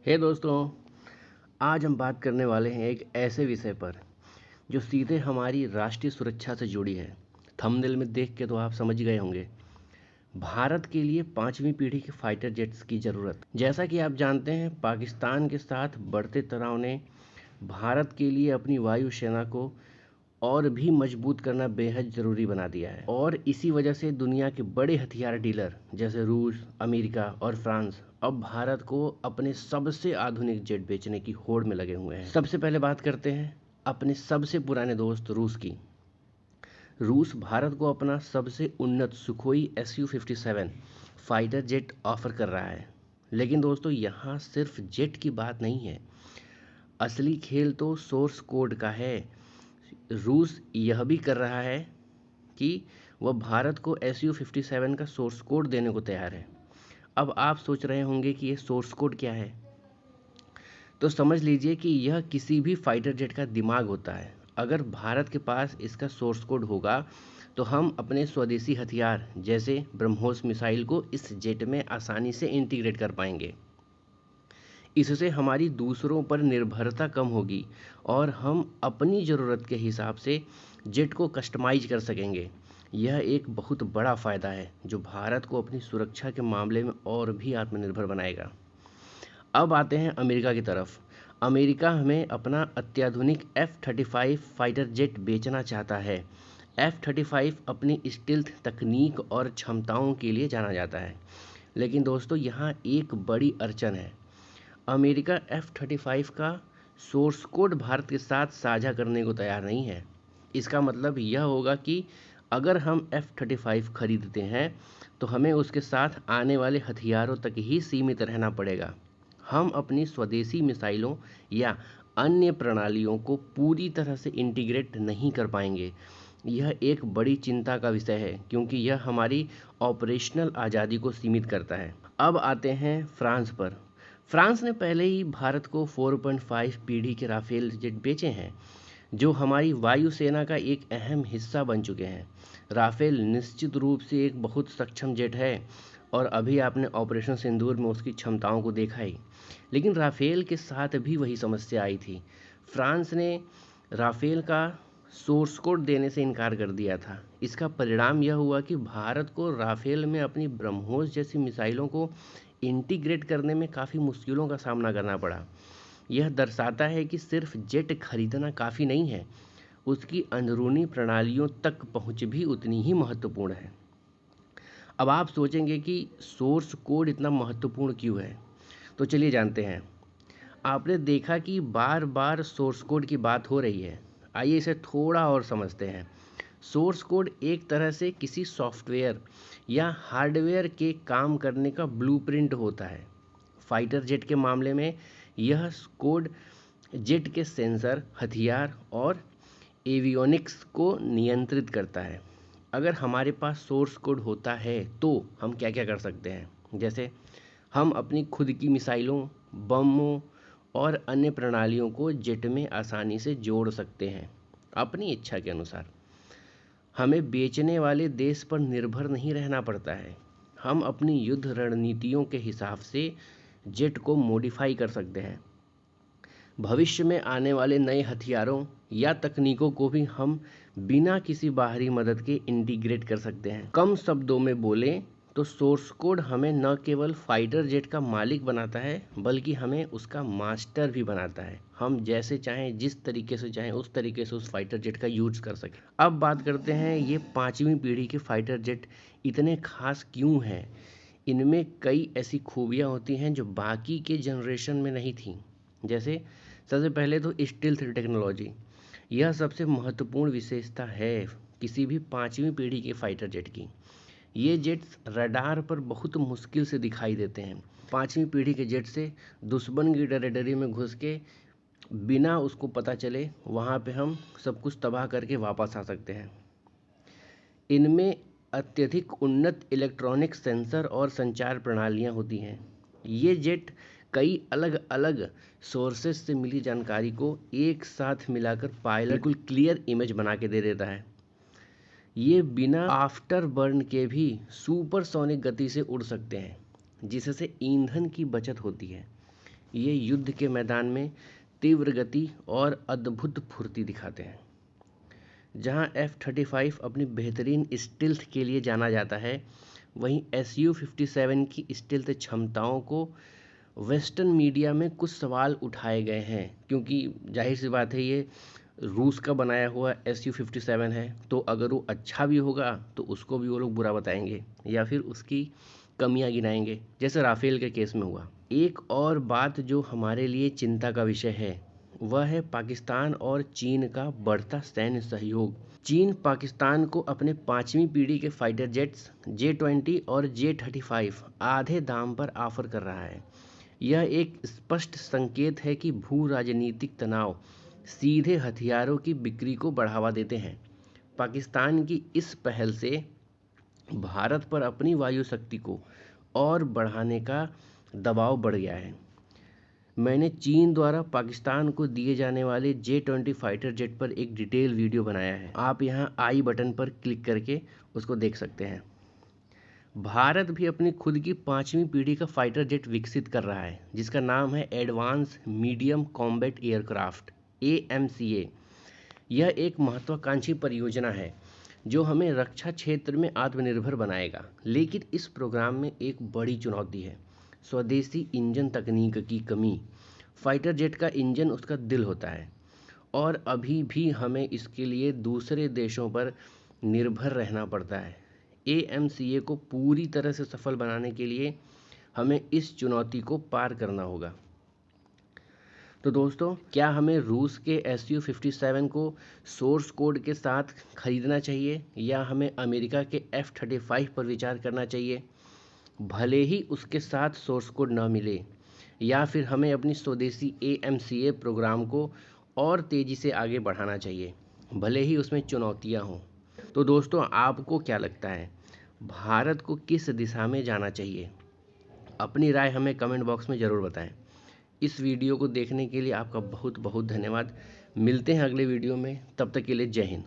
हे दोस्तों, आज हम बात करने वाले हैं एक ऐसे विषय पर जो सीधे हमारी राष्ट्रीय सुरक्षा से जुड़ी है। थंबनेल में देख के तो आप समझ गए होंगे। भारत के लिए पांचवी पीढ़ी के फाइटर जेट्स की ज़रूरत। जैसा कि आप जानते हैं, पाकिस्तान के साथ बढ़ते तनाव ने भारत के लिए अपनी वायुसेना को और भी मजबूत करना बेहद ज़रूरी बना दिया है। और इसी वजह से दुनिया के बड़े हथियार डीलर जैसे रूस, अमेरिका और फ्रांस अब भारत को अपने सबसे आधुनिक जेट बेचने की होड़ में लगे हुए हैं। सबसे पहले बात करते हैं अपने सबसे पुराने दोस्त रूस की। रूस भारत को अपना सबसे उन्नत Sukhoi Su-57 fighter jet offer कर रहा है। लेकिन दोस्तों, यहाँ सिर्फ जेट की बात नहीं है, असली खेल तो सोर्स कोड का है। रूस यह भी कर रहा है कि वह भारत को Su-57 का सोर्स कोड देने को तैयार है। अब आप सोच रहे होंगे कि ये सोर्स कोड क्या है, तो समझ लीजिए कि यह किसी भी फाइटर जेट का दिमाग होता है। अगर भारत के पास इसका सोर्स कोड होगा तो हम अपने स्वदेशी हथियार जैसे ब्रह्मोस मिसाइल को इस जेट में आसानी से इंटीग्रेट कर पाएंगे। इससे हमारी दूसरों पर निर्भरता कम होगी और हम अपनी ज़रूरत के हिसाब से जेट को कस्टमाइज कर सकेंगे। यह एक बहुत बड़ा फ़ायदा है जो भारत को अपनी सुरक्षा के मामले में और भी आत्मनिर्भर बनाएगा। अब आते हैं अमेरिका की तरफ। अमेरिका हमें अपना अत्याधुनिक F-35 फाइटर जेट बेचना चाहता है। F-35 अपनी स्टील्थ तकनीक और क्षमताओं के लिए जाना जाता है। लेकिन दोस्तों, यहाँ एक बड़ी अड़चन है। अमेरिका F-35 का सोर्स कोड भारत के साथ साझा करने को तैयार नहीं है। इसका मतलब यह होगा कि अगर हम F-35 खरीदते हैं तो हमें उसके साथ आने वाले हथियारों तक ही सीमित रहना पड़ेगा। हम अपनी स्वदेशी मिसाइलों या अन्य प्रणालियों को पूरी तरह से इंटीग्रेट नहीं कर पाएंगे। यह एक बड़ी चिंता का विषय है क्योंकि यह हमारी ऑपरेशनल आज़ादी को सीमित करता है। अब आते हैं फ्रांस पर। फ्रांस ने पहले ही भारत को 4.5 पीढ़ी के राफेल जेट बेचे हैं जो हमारी वायुसेना का एक अहम हिस्सा बन चुके हैं। राफेल निश्चित रूप से एक बहुत सक्षम जेट है और अभी आपने ऑपरेशन सिंदूर में उसकी क्षमताओं को देखा ही। लेकिन राफेल के साथ भी वही समस्या आई थी। फ्रांस ने राफेल का सोर्स कोड देने से इनकार कर दिया था। इसका परिणाम यह हुआ कि भारत को राफेल में अपनी ब्रह्मोस जैसी मिसाइलों को इंटीग्रेट करने में काफ़ी मुश्किलों का सामना करना पड़ा। यह दर्शाता है कि सिर्फ जेट खरीदना काफ़ी नहीं है, उसकी अंदरूनी प्रणालियों तक पहुंच भी उतनी ही महत्वपूर्ण है। अब आप सोचेंगे कि सोर्स कोड इतना महत्वपूर्ण क्यों है, तो चलिए जानते हैं। आपने देखा कि बार बार सोर्स कोड की बात हो रही है। आइए इसे थोड़ा और समझते हैं। सोर्स कोड एक तरह से किसी सॉफ्टवेयर या हार्डवेयर के काम करने का ब्लूप्रिंट होता है। फाइटर जेट के मामले में यह कोड जेट के सेंसर, हथियार और एवियोनिक्स को नियंत्रित करता है। अगर हमारे पास सोर्स कोड होता है तो हम क्या क्या कर सकते हैं, जैसे हम अपनी खुद की मिसाइलों, बमों और अन्य प्रणालियों को जेट में आसानी से जोड़ सकते हैं अपनी इच्छा के अनुसार। हमें बेचने वाले देश पर निर्भर नहीं रहना पड़ता है। हम अपनी युद्ध रणनीतियों के हिसाब से जेट को मॉडिफाई कर सकते हैं। भविष्य में आने वाले नए हथियारों या तकनीकों को भी हम बिना किसी बाहरी मदद के इंटीग्रेट कर सकते हैं। कम शब्दों में बोलें तो सोर्स कोड हमें न केवल फाइटर जेट का मालिक बनाता है बल्कि हमें उसका मास्टर भी बनाता है। हम जैसे चाहें, जिस तरीके से चाहें, उस तरीके से उस फाइटर जेट का यूज कर सकें। अब बात करते हैं, ये पांचवी पीढ़ी के फाइटर जेट इतने खास क्यों हैं। इनमें कई ऐसी खूबियाँ होती हैं जो बाकी के जनरेशन में नहीं थी। जैसे सबसे पहले तो स्टील्थ टेक्नोलॉजी, यह सबसे महत्वपूर्ण विशेषता है किसी भी पांचवी पीढ़ी के फाइटर जेट की। ये जेट्स रडार पर बहुत मुश्किल से दिखाई देते हैं। पांचवी पीढ़ी के जेट से दुश्मन की टेरिटरी में घुस के बिना उसको पता चले वहाँ पे हम सब कुछ तबाह करके वापस आ सकते हैं। इनमें अत्यधिक उन्नत इलेक्ट्रॉनिक सेंसर और संचार प्रणालियाँ होती हैं। ये जेट कई अलग अलग सोर्सेस से मिली जानकारी को एक साथ मिलाकर पायलट बिल्कुल क्लियर इमेज बना के दे देता है। ये बिना आफ्टर बर्न के भी सुपरसोनिक गति से उड़ सकते हैं जिससे ईंधन की बचत होती है। ये युद्ध के मैदान में तीव्र गति और अद्भुत फुर्ती दिखाते हैं। जहां F-35 अपनी बेहतरीन स्टील्थ के लिए जाना जाता है, वहीं Su-57 की स्टील्थ क्षमताओं को वेस्टर्न मीडिया में कुछ सवाल उठाए गए हैं, क्योंकि जाहिर सी बात है ये रूस का बनाया हुआ Su-57 है, तो अगर वो अच्छा भी होगा तो उसको भी वो लोग बुरा बताएंगे या फिर उसकी कमियां गिनाएंगे, जैसे राफेल के केस में हुआ। एक और बात जो हमारे लिए चिंता का विषय है, वह है पाकिस्तान और चीन का बढ़ता सैन्य सहयोग। चीन पाकिस्तान को अपने 5वीं पीढ़ी के फाइटर जेट्स J-20 और J-35 आधे दाम पर ऑफर कर रहा है। यह एक स्पष्ट संकेत है कि भू राजनीतिक तनाव सीधे हथियारों की बिक्री को बढ़ावा देते हैं। पाकिस्तान की इस पहल से भारत पर अपनी वायु शक्ति को और बढ़ाने का दबाव बढ़ गया है। मैंने चीन द्वारा पाकिस्तान को दिए जाने वाले J-20 फाइटर जेट पर एक डिटेल वीडियो बनाया है। आप यहाँ आई बटन पर क्लिक करके उसको देख सकते हैं। भारत भी अपनी खुद की 5वीं पीढ़ी का फाइटर जेट विकसित कर रहा है, जिसका नाम है advance medium combat aircraft AMCA। यह एक महत्वाकांक्षी परियोजना है जो हमें रक्षा क्षेत्र में आत्मनिर्भर बनाएगा। लेकिन इस प्रोग्राम में एक बड़ी चुनौती है, स्वदेशी इंजन तकनीक की कमी। फाइटर जेट का इंजन उसका दिल होता है और अभी भी हमें इसके लिए दूसरे देशों पर निर्भर रहना पड़ता है। AMCA को पूरी तरह से सफल बनाने के लिए हमें इस चुनौती को पार करना होगा। तो दोस्तों, क्या हमें रूस के Su-57 को सोर्स कोड के साथ खरीदना चाहिए या हमें अमेरिका के F-35 पर विचार करना चाहिए? भले ही उसके साथ सोर्स कोड न मिले, या फिर हमें अपनी स्वदेशी AMCA प्रोग्राम को और तेज़ी से आगे बढ़ाना चाहिए, भले ही उसमें चुनौतियां हों। तो दोस्तों, आपको क्या लगता है, भारत को किस दिशा में जाना चाहिए? अपनी राय हमें कमेंट बॉक्स में ज़रूर बताएं। इस वीडियो को देखने के लिए आपका बहुत बहुत धन्यवाद। मिलते हैं अगले वीडियो में, तब तक के लिए जय हिंद।